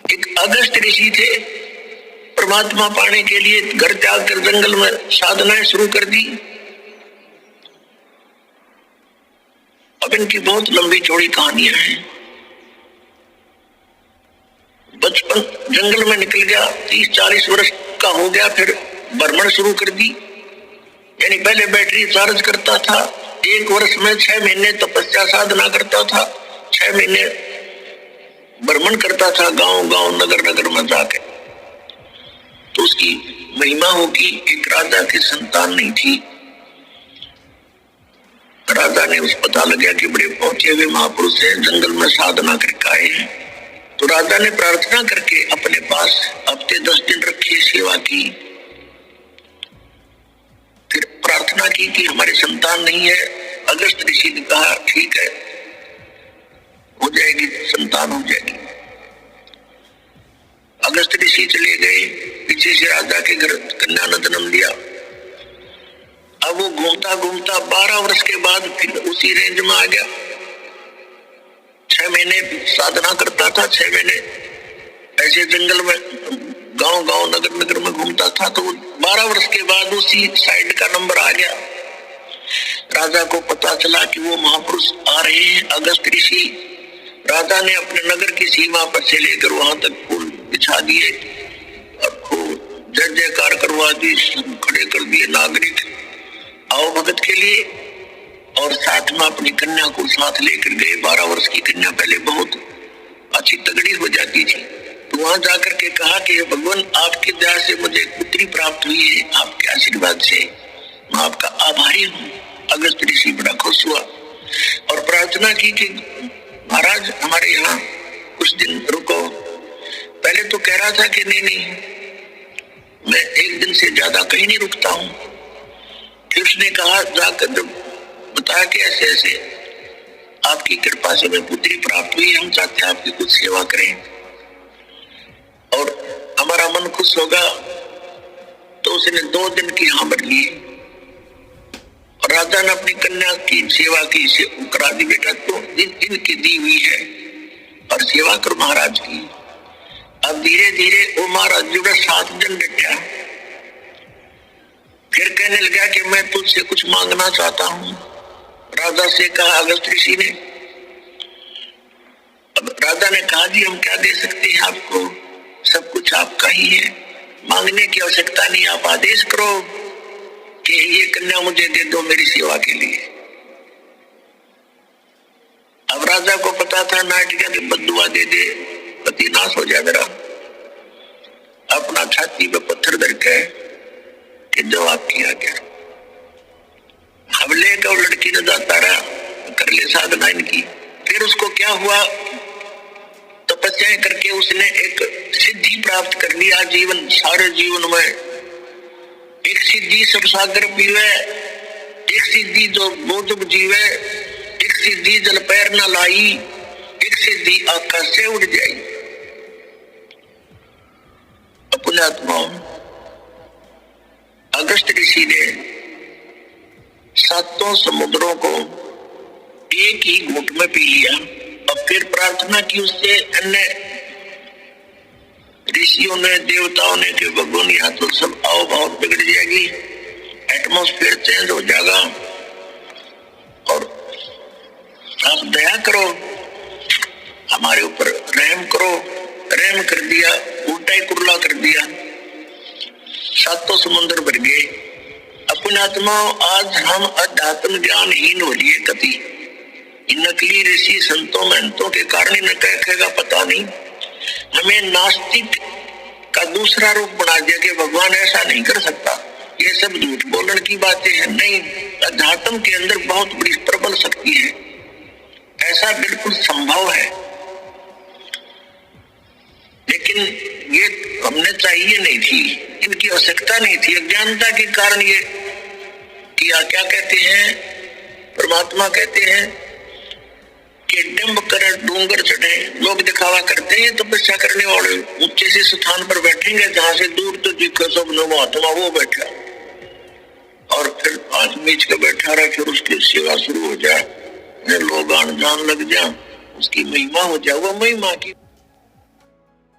एक अगस्त ऋषि थे, परमात्मा पाने के लिए घर त्याग कर जंगल में साधनाएं शुरू कर दी। अब इनकी बहुत लंबी चौड़ी कहानियां हैं। बचपन जंगल में निकल गया, 30-40 वर्ष का हो गया, फिर भ्रमण शुरू कर दी। यानी पहले बैटरी चार्ज करता था, 1 वर्ष में 6 महीने तपस्या साधना करता था, 6 महीने भ्रमण करता था गांव गांव नगर नगर में जाके। तो उसकी महिमा होगी। एक राजा की संतान नहीं थी। राजा ने उस पता लगा कि बड़े पहुंचे हुए महापुरुष हैं, जंगल में साधना करके आए हैं। तो राजा ने प्रार्थना करके अपने पास हफ्ते 10 दिन रखी, सेवा की। फिर प्रार्थना की कि हमारी संतान नहीं है। अगस्त ऋषि ने कहा ठीक है, हो जाएगी, संतान हो जाएगी। अगस्त ऋषि चले गए, पीछे से राजा के घर कन्या ने जन्म लिया। अब वो घूमता घूमता 12 वर्ष के बाद फिर उसी रेंज में आ गया। 6 महीने साधना करता था, 6 महीने ऐसे जंगल में गांव गांव नगर नगर में घूमता था। तो 12 वर्ष के बाद उसी साइड का नंबर आ गया। राजा को पता चला कि वो महापुरुष आ रहे हैं, अगस्त ऋषि। राजा ने अपने नगर की सीमा पर से लेकर वहां तक फूल बिछा दिए और खूब जय जयकार करवा दी, खड़े कर दिए नागरिक आओ भगत के लिए। और साथ में अपनी कन्या को साथ लेकर गए। 12 वर्ष की कन्या पहले बहुत अच्छी तगड़ी हो जाती थी। तो वहां जाकर के कहा कि भगवान आपकी दया से मुझे पुत्री प्राप्त हुई है, आपके आशीर्वाद से मैं आपका आभारी हूँ। अगस्त ऋषि बड़ा खुश हुआ और प्रार्थना की कि महाराज हमारे यहाँ कुछ दिन रुको। पहले तो कह रहा था कि नहीं मैं 1 दिन से ज्यादा कहीं नहीं रुकता हूँ। फिर उसने कहा जाकर जब बताया कि ऐसे ऐसे आपकी कृपा से मैं पुत्री प्राप्त हुई, हम चाहते हैं आपकी कुछ सेवा करें और हमारा मन खुश होगा। तो उसने 2 दिन की हाँ भर ली और राजा ने अपनी कन्या की सेवा की से करा दी। बेटा तो इनकी दी हुई है और सेवा करो महाराज की। अब धीरे धीरे वो महाराज जुड़ा 7 दिन बैठा। फिर कहने लगा कि मैं तुझसे कुछ मांगना चाहता हूँ। राजा से कहा अगस्त ऋषि ने। अब राजा ने कहा जी हम क्या दे सकते हैं आपको, सब कुछ आपका ही है, मांगने की आवश्यकता नहीं, आप आदेश करो कि ये कन्या मुझे दे दो मेरी सेवा के लिए। अब राजा को पता था नाटिका की बद्दुआ दे दे पति नाश हो जाए मेरा। अपना छाती पे पत्थर धर के कि जवाब किया गया। हमले का लड़की ने जाता रहा, कर ले साधना इनकी। फिर उसको क्या हुआ, तपस्याएं करके उसने एक सिद्धि प्राप्त कर लिया। जीवन सारे जीवन में एक सिद्धि सब सागर पीवे, एक सिद्धि जो बोध जीवे, एक सिद्धि जल पैर न लाई, एक सिद्धि आकाश से उड़ जाई। अपने आत्मा अगस्त ऋषि ने 7 समुद्रों को एक ही घूंट में पी लिया और फिर प्रार्थना की उससे। अन्य ऋषियों ने देवताओं ने कि भगवान यहाँ तो सब आओ बहुत बिगड़ जाएगी, एटमॉस्फेयर चेंज हो जाएगा और आप दया करो, हमारे ऊपर रहम करो। रहम कर दिया, उल्टा ही कुर्ला कर दिया। 7 समुद्र भर गए। अपने आत्मा आज हम अध्यात्म ज्ञानहीन हो लिए कति। नकली ऋषि संतों महंतों के कारण इन्हें कहेगा पता नहीं। हमें नास्तिक का दूसरा रूप बना दिया कि भगवान ऐसा नहीं कर सकता, ये सब झूठ बोलने की बातें हैं। नहीं, अध्यात्म के अंदर बहुत बड़ी प्रबल शक्ति है, ऐसा बिल्कुल संभव है। लेकिन ये हमने चाहिए नहीं थी, इनकी आवश्यकता नहीं थी। अज्ञानता के कारण ये किया। क्या कहते हैं परमात्मा, कहते हैं कि डिंब करे डूंगर चढ़े। लोग दिखावा करते हैं, तपस्या करने वाले ऊंचे से स्थान पर बैठेंगे जहां से दूर तो दिखे सब महात्मा, वो बैठा और फिर 5 मीच के बैठा रहा। फिर उसकी सेवा शुरू हो जाए, लोग आन जान लग जाए, उसकी महिमा हो जाए। वो महिमा की